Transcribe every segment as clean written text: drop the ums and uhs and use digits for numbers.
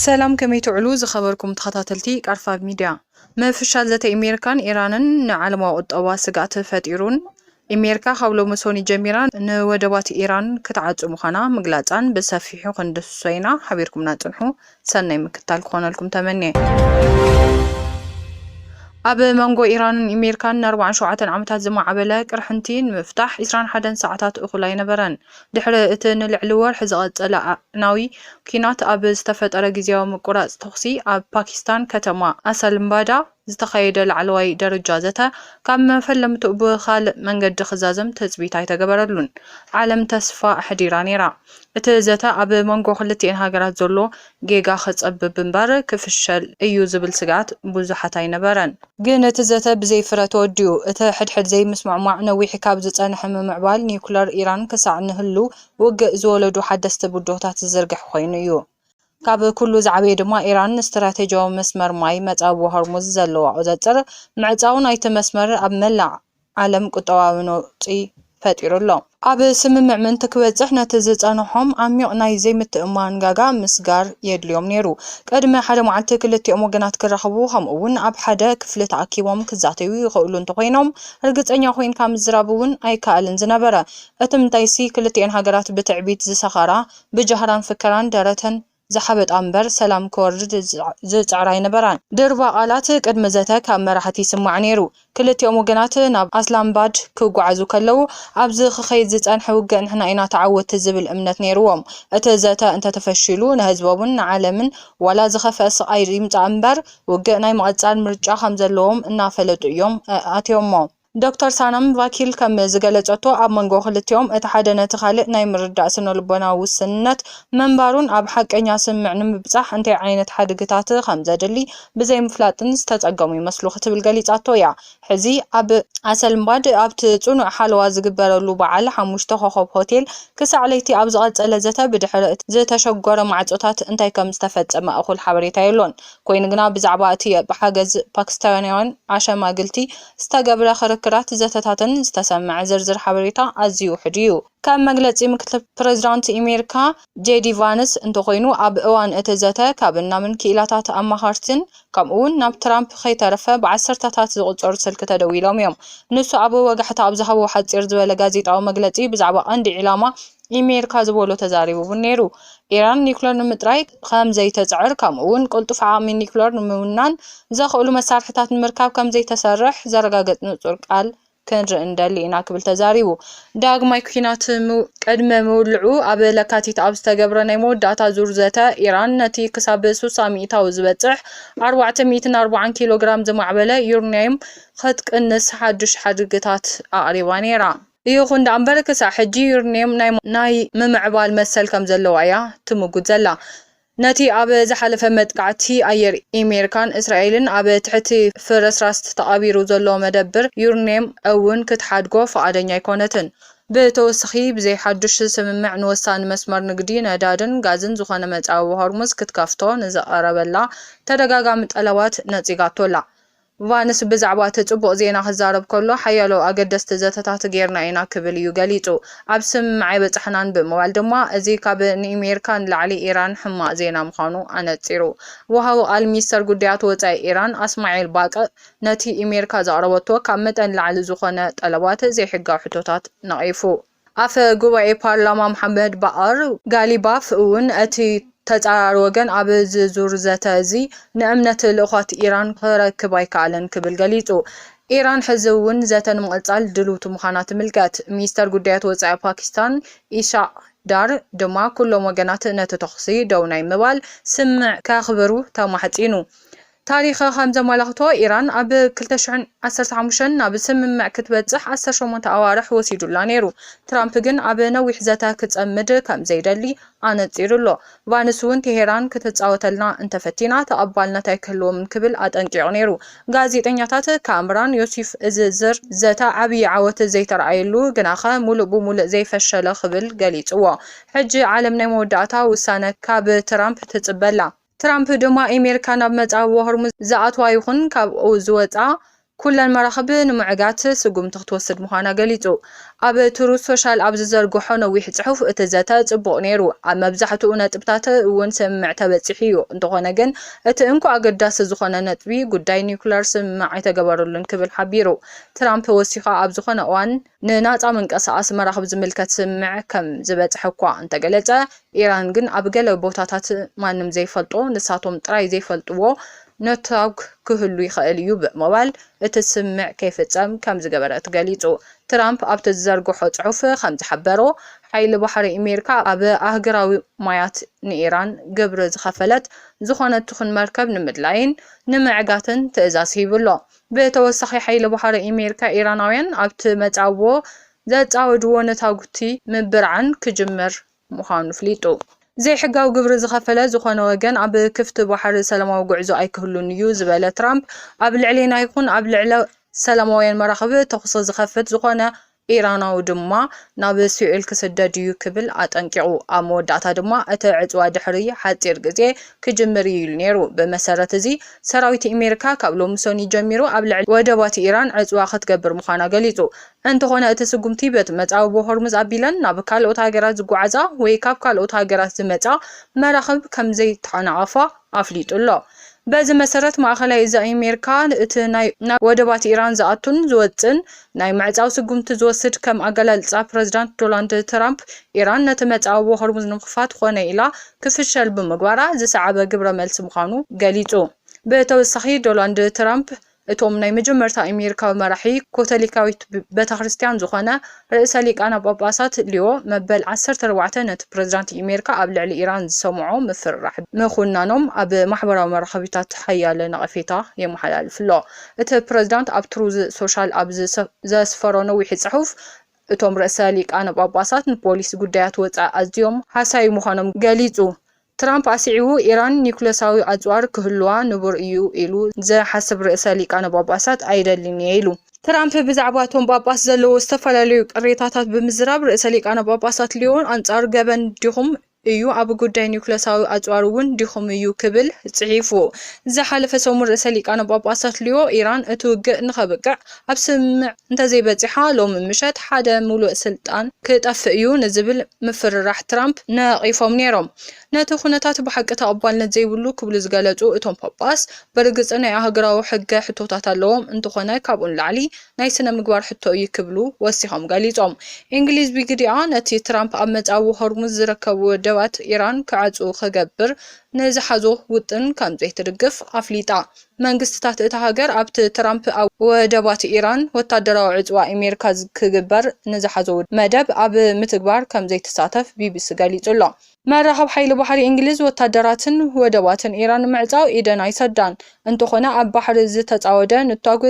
سلام كميت علوز خبركم تخطاتلتي كارفا ميديا ما فشال ذات أمريكان إيران على وقت أواسقات فتيرون أمريكا حاولوا مسوني جميران نودوات إيران كتعاد مخانا مقلاتان بسافيحو قندسوينا حبيركم ناتنحو سنة مكتال خونا لكم تمني أب مانغو إيران أمريكان 47 عامتات زمعبلة قرحنتين مفتاح 21 ساعات أخلى نبران دحر اتن العلوار حزقت ناوي كينات أب استفتر جزياو مقراص تخصي أب باكستان كتما أسلمبادا ዝተኸይደ ላዕለዋይ ደረጃ ዘተ ካብ መፈለምቱ ብኻልእ መንገዲ ክዛዘም ተፅቢት ኣይተገበረሉን ዓለም ተስፋ ኣሕዲራ ነይራ እቲ ዘተ ኣብ መንጎ ክልቲአን ሃገራት ዘሎ ጌጋ ክፀብብ እምበር ክፍሸል እዩ ዝብል ስጋት ብዙሓት ኣይነበረን ግን እቲ ዘተ ብዘይ ፍረ ተወዲኡ እቲ ሕድሕድ ዘይምስማዕማዕ ነዊሕ ካብ ዝፀንሐ ምምዕባል ኒውክለር ኢራን ክሳዕ ንህሉ ውግእ ዝወለዱ ሓደስቲ ቡድሆታት ዝዝርግሕ ኮይኑ እዩ ካብ ኩሉ ዝዓበየ ድማ ኢራን ስትራቴጂያዊ መስመር ማይ መጻብ ሆርሙዝ ዘለዋ ቁፅፅር ምዕጻው ናይቲ መስመር ኣብ መላእ ዓለም ቁጠባዊ ነውፂ ፈጢሩሎ ኣብ ስምምዕ ምንቲ ክበፅሕ ነቲ ዝፀንሖም ዓሚቕ ናይ ዘይምትእማን ጋጋ ምስጋር የድልዮም ነይሩ ቀድሚ ሓደ መዓልቲ ክልቲኦም ወገናት ክራኸቡ ከምኡ እውን ኣብ ሓደ ክፍሊ ተኣኪቦም ክዛተዩ ይኽእሉ እንተኮይኖም ርግፀኛ ኮይንካ ምዝራብ እውን ኣይከኣልን ዝነበረ እቲ ምንታይሲ ክልቲአን ሃገራት ብትዕቢት ዝሰኸራ ብጃህራን ፍከራን ደረተን زحبت أمبر سلام كورد زعراي نبران دربا قالات قدم زته كاب مراحتي سمع نيرو كلتي وجنات ناب أسلام باد كوعزو كلو أبز خخيد زتان حوجن إحنا إنا تعود تزبل أمنت نيروهم أتزته أنت تفشلون هزبون عالمن ولا زخف أيريم تأمبر وجناي مقصان مرجع خمسة لهم نافلت يوم أتيوم دكتور سانم وكيل كم زغلصتو اب منغو خلتيوم اتحدنا تخالق ناي مردا سنو لبنا وسنت منبارون اب حقኛ سمع نمبصح انت عينت حدغታት خمزدلي بزي مفلاطن استصقمو يመስሉ ክትብል ገሊጻቶ ያ ሕዚ اب አሰልምባድ اب ጽኑዕ ሓለዋ ዝግበረሉ በዓል 5 ኮኾብ ሆቴል ክሳዕ ለይቲ اب ዝቐጸለ ዘተ ብድሕሪት ዝተሸጎረ ማዕጾታት እንታይ ከም ዝተፈጸመ እኹል ሓበሬታ የሎን ኮይኑ ግና ብዛዕባ እቲ ብሓገዝ ፓኪስታናውያን አሸማግልቲ ዝተገብረ ክራት ዘተታተን ዝተሰምዕ ዝርዝር ሓበሬታ ኣዝዩ ሕድዩ ካብ መግለጺ ምክትል ፕሬዝዳንት ኣሜሪካ ጄዲ ቫንስ እንተኮይኑ ኣብ እዋን እቲ ዘተ ካብ ናምን ክኢላታት ኣማኻርትን ከምኡውን ናብ ትራምፕ ከይተረፈ ብዓሰርታታት ዝቁጸሩ ስልክ ተደዊሎም እዮም ንሱ ኣብ ወጋሕታ ኣብ ዝሃቦ ሓጺር ዝበለ ጋዜጣዊ መግለጺ ብዛዕባ ቀንዲ ዕላማ ኣሜሪካ ዝበሎ ተዛሪቡ ነይሩ ኢራን ኒውክለር ንምጥራይ ከም ዘይተጽዕር ከምኡውን ቁልጡፍ ዓሚል ኒውክለር ንምውናን ዘኽእሉ መሳርሕታት ንምርካብ ከም ዘይተሰርሕ ዘረጋግጥ ንጹር ቃል ክንርኢ እንደሊና ክብል ተዛሪቡ ዳግማይ ኩናት ቀድመ መውልዑ ኣብ ለካቲት ኣብ ዝተገብረ ናይ መወዳእታ ዙር ዘተ ኢራን ነቲ ክሳብ 300 ዝበጽሕ 440 ኪሎ ግራም ዝማዕበለ ዩራኒየም ክትቅንስ ሓድሽ ሓድግታት ኣቕሪባ ነይራ ይኹን ዳምበር ክሳዕ ሕጂ ዩራኒየም ናይ ምምዕባል መሰል ከም ዘለዋ እያ ትምጉድ ዘላ ነቲ ኣብ ዝሓለፈ መጥቃዕቲ ኣየር ኣሜሪካን እስራኤልን ኣብ ትሕቲ ፍርስራስ ተቐቢሩ ዘሎ መደብር ዩራኒየም እውን ክትሓድጎ ፈቃደኛ ኣይኮነትን ብተወሳኺ ብዘይ ሓድሽ ስምምዕ ንወሳኒ መስመር ንግዲ ነዳድን ጋዝን ዝኾነ መጻዊ ሆርሙዝ ክትከፍቶ ንዘቐረበላ ተደጋጋሚ ጠለባት ነጺጋቶላ ቫንስ ብዛዕባ ጽቡቕ ዜና ክዛረብ ከሎ ሓያሎ ኣገደስቲ ዘተታት ጌርና ኢና ክብል እዩ ገሊጹ ኣብ ስምምዕ በጽሕናን ብምባል ድማ እዚ ካብ ንኣሜሪካን ላዕሊ ኢራን ሕማቕ ዜና ምዃኑ ኣነጺሩ ወሃቡ ቃል ሚኒስተር ጉዳያት ወጻኢ ኢራን እስማኤል ባቅ ነቲ ኣሜሪካ ዘቕረበቶ ካብ መጠን ላዕሊ ዝኾነ ጠለባት ዘይሕጋዊ ሕቶታት ነቒፉ ኣፈ ጉባኤ ፓርላማ መሐመድ ባቀር ጋሊባፍ እውን እቲ ተጻራሪ ወገን ኣብ ዝዙር ዘተ እዚ ንእምነት ልእኻት ኢራን ክረክብ ኣይከኣለን ክብል ገሊጹ ኢራን ሕዚ እውን ዘተ ንምቕጻል ድልውቲ ምዃና ትምልከት ሚኒስተር ጉዳያት ወጻኢ ፓኪስታን ኢሻ ዳር ድማ ኩሎም ወገናት ነቲ ተኽሲ ደው ናይ ምባል ስምዕ ከኽብሩ ተማሕጺኑ ታሪኽ ከም ዘመላኽቶ ኢራን ኣብ 2015 ናብ ስምምዕ ክትበጽሕ 18 ኣዋርሕ ወሲዱላ ነይሩ ትራምፕ ግን ኣብ ነዊሕ ዘተ ክጸምድ ከም ዘይደሊ ኣነጺሩሎ ቫንስ እውን ቴሄራን ክትጻወተልና እንተፈቲና ተቐባልነት ኣይክህልዎም ክብል ኣጠንቂቑ ነይሩ ጋዜጠኛታት ካምራን ዮሴፍ ዝዝር ዘተ ዓብዪ ዓወት ዘይተረኣየሉ ግናኸ ሙሉእ ብሙሉእ ዘይፈሸለ ክብል ገሊጽዎ ሕጂ ዓለም ናይ መወዳእታ ውሳነ ካብ ትራምፕ ትጽበላ ትራምፕ ድማ ኣሜሪካ ናብ መጻዊ ሆርሙዝ ዝኣትዋ ይኹን ካብኡ ዝወፃ ኩለን መራኸብ ንምዕጋት ስጉምቲ ክትወስድ ምዃና ገሊጹ ኣብ ትሩዝ ሶሻል ኣብ ዝዘርግሖ ነዊሕ ጽሑፍ እቲ ዘተ ጽቡቕ ነይሩ ኣብ መብዛሕትኡ ነጥብታት እውን ስምምዕ ተበፂሑ እዩ እንተኾነ ግን እቲ እንኳ ኣገዳሲ ዝኾነ ነጥቢ ጉዳይ ኒውክለር ስምምዕ ኣይተገበረሉን ክብል ሓቢሩ ትራምፕ ወሲኻ ኣብ ዝኾነ እዋን ንናጻ ምንቅስቓስ መራኸብ ዝምልከት ስምምዕ ከም ዝበጽሐ እኳ እንተገለጸ ኢራን ግን ኣብ ገለ ቦታታት ማንም ዘይፈልጦ ንሳቶም ጥራይ ዘይፈልጥዎ ነታውክ ክህሉ ይኽእል እዩ ብምባል እቲ ስምምዕ ከይፍጸም ከም ዝገበረት ገሊጹ ትራምፕ ኣብቲ ዝዘርግሖ ጽሑፍ ከም ዝሓበሮ ሓይሊ ባሕሪ ኣሜሪካ ኣብ ኣህጉራዊ ማያት ንኢራን ግብሪ ዝኸፈለት ዝኾነት ትኹን መርከብ ንምድላይን ንምዕጋትን ትእዛዝ ሂብሎ ብተወሳኺ ሓይሊ ባሕሪ ኣሜሪካ ኢራናውያን ኣብቲ መጻወ ዘጻወድዎ ነታውቲ ምብርዓን ክጅምር ምዃኑ ፍሊጡ زي حقاو قبر زخفلة زخانة وجن عب كفت بحر سلام وجعزو أي كهلون يو زبالة ترامب قبل علينا يكون قبل على سلاموين مراقبة تخصص زخفت زخانة إيران ودما ناب سؤال كسدد يكبل أتنكعو أمودات دما أتعز وادحرية حتى يرجزي كجمري يلنيرو بمسارة زي سراويت أمريكا قبل مسوني جميرو قبل ودوات إيران عز واخد قبر مخانا قليتو أنت هنا أتسقم تيبت متعو بهرمز أبيلن نابكال أوتاجرات زقعزا ويكابكال أوتاجرات متع مراقب كم زي تحنا عفا أفليت الله بعض مسارات مؤخرا إذا أمريكا تناي ودوات إيران زاتون زوجن ناي معزاو سقوم تزوجت كم أقل بريزيدنت دونالد ترامب إيران نتمتعو بهرمز نخفات خونه إلى كفشل بمقبرة زي سعبة قبر ملس مخانو قاليتو بتوسخي دونالد ترامب اتوم ناي مجمرتا أمريكا ومراحي كاثوليكاويت بيت خريستيان زخانة رئيس ليقانا باباسات ليو مبل 14 نت بريزيدنت أمريكا قبل على إيران سمعو مفرح مخونا نوم أب محبرة ومرخبيتات حيا لنغفيتا يمحلال فلو ات بريزيدنت أب تروز سوشال أب زاسفرانو ويحي صحوف اتوم رئيس ليقانا باباسات بوليس قدايات وطا أزيوم حاساي مخانم قاليتو ترامب أسعيو إيران نيكولاساوي أزوار كهلوا نبر إيو إلو زي حسب رئيس ليقانا باباسات أيضا لنيلو ترامب بزعباتهم باباس زلو استفلاليو قريتاتات بمزراب رئيس ليقانا باباسات ليون أنصار قبن ديهم እዩ ኣብ ጉዳይ ኒውክለሳዊ ኣጽዋር እውን ዲኹም እዩ ክብል ጽሒፉ ዝሓለፈ ሰሙን ርእሰ ሊቃነ ጳጳሳት ሊዮ ኢራን እትውግእ ንኸብቅዕ ኣብ ስምምዕ እንተዘይበፂሓ ሎሚ ምሸት ሓደ ሙሉእ ስልጣን ክጠፍእ እዩ ንዝብል ምፍርራሕ ትራምፕ ነቒፎም ነይሮም ነቲ ኩነታት ብሓቂ ተቐባልነት ዘይብሉ ክብሉ ዝገለጹ እቶም ጳጳስ በርግጽ ናይ ሃገራዊ ሕጊ ሕቶታት ኣለዎም እንተኾነ ካብኡን ላዕሊ ናይ ስነ ምግባር ሕቶ እዩ ክብሉ ወሲኾም ገሊጾም እንግሊዝ ቢግዲኣ ነቲ ትራምፕ ኣብ መጻዊ ሆርሙዝ ዝርከቡ ደባት ኢራን ክዓጽኡ ክገብር ነዝሓዞ ውጥን ከም ዘይትድግፍ ኣፍሊጣ መንግስትታት እታ ሃገር ኣብቲ ትራምፕ ወደባት ኢራን ወታደራዊ ዕጽዋ ኣሜሪካ ክግበር ነዝሓዞ መደብ ኣብ ምትግባር ከም ዘይተሳተፍ ቢቢሲ ገሊጹሎ መራኸብ ሓይሊ ባሕሪ እንግሊዝ ወታደራትን ወደባትን ኢራን ምዕጻው ኢደን ኣይሰዳን እንተኾነ ኣብ ባሕሪ ዝተጻወደ ንታጉ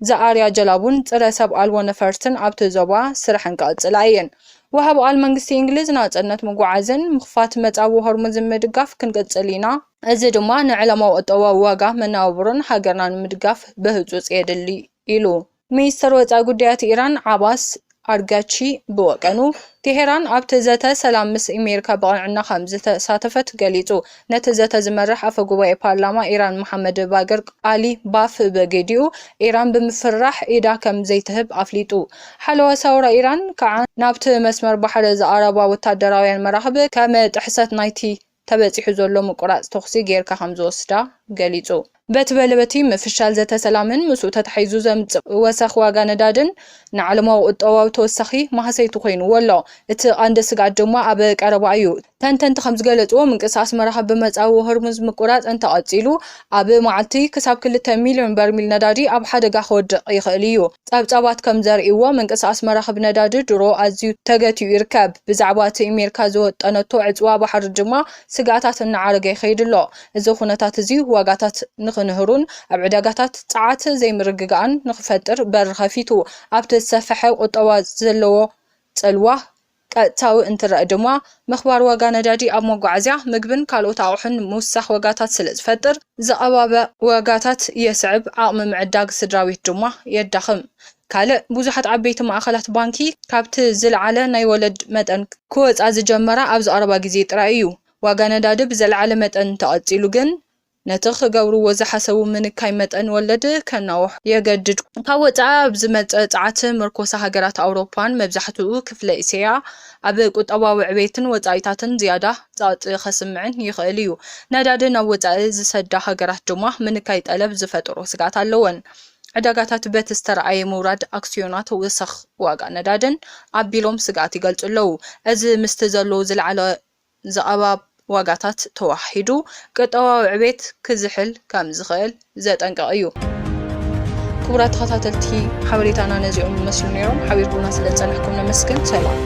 ዘኣርያ ጀላቡን ጽረ ሰብ ኣልቦ ነፈርትን ኣብቲ ዞባ ስራሕን ክቕጽላ እየን وهب على منجستي إنجليز ناتنت مجوعزن مخفات متعو هرمز مدقاف كنقصلينا أزيد ما نعلم وقتوا واقع من أوبرن حجرنا مدقاف بهجوز يدلي إلو ميستر وتاقو ديات إيران عباس أرجاتشي بوكانو تهران أبتزتا سلام مس أمريكا بغنعنا خمسة ساتفت قاليتو نتزتا زمرح أفقوا بارلما إيران محمد باقر علي باف بجديو إيران بمفرح إذا كم زيتهب أفليتو حلوة ثورة إيران كعن نابت مسمر بحر زعربا والتدراوين مراحبة كما تحست نايتي تبتي حزولو مقراص تخسي غير كخمزو ستا قاليتو بتبلبتي مفشال زتا سلامن مسو تتحيزو زمت وسخ واغا ندادن نعلمو قطواو توسخي ما حسيتو خينو ولا ات عند سغا دما اب قربا ايو تنتنت خمس غلطو منقساس مرحب بمصاو هرمز مقراص انت قصيلو اب معلتي كساب 2 مليون برميل ندادي اب حدغا خود يخليو صابصابات كم زريوا منقساس مرحب ندادي درو ازيو تغتي يركب بزعبات امريكا زوطنتو عصوا بحر دما سغاتات نعرغ يخيدلو ازو خنتات زي واغاتات نخنهرون ابعداغاتات صعات زي مرغغان نخفتر برخفيتو ابت السفح قطوا زلو صلوا قطاو انترا دما مخبار واغا ندادي اب مغعزيا مغبن كالوت اوحن موسخ واغاتات سلازفتر زقبابه واغاتات يسعب عقم معداق سدراويت دما يدخم كاله بوزحات عبيت ماخلات بانكي كابت زلعله ناي ولد مدن كوص از جمره ابز 40 غزي طرايو واغا ندادي بزلعله مدن تقصيلو گن ነቲ ክገብርዎ ዝሓሰቡ ምንካይ መጠን ወለድ ከናውሕ የገድድ ካብ ወፃኢ ብዝመፅእ ፃዓት ምርኮሳ ሃገራት ኣውሮፓን መብዛሕትኡ ክፍለ እስያ ኣብ ቁጠባዊ ዕቤትን ወፃኢታትን ዝያዳ ፃውፂ ከስምዕን ይኽእል እዩ ነዳዲ ናብ ወፃኢ ዝሰዳ ሃገራት ድማ ምንካይ ጠለብ ዝፈጥሮ ስጋት ኣለወን ዕዳጋታት በቲ ዝተረኣየ ምውራድ ኣክስዮናት ወሰኽ ዋጋ ነዳድን ኣቢሎም ስጋት ይገልጹ ኣለዉ እዚ ምስቲ ዘሎ ዝለዓለ ዘቐባብ ዋጋታት ተዋሒዱ ቁጠባዊ ዕቤት ክዝሕል ከም ዝኽእል ዘጠንቅቕ እዩ ክቡራት ተኸታተልቲ ሓበሬታና ነዚኦም ይመስሉ ነይሮም ሓቢርኩና ስለ ፀናሕኩም ነመስግን ሰላም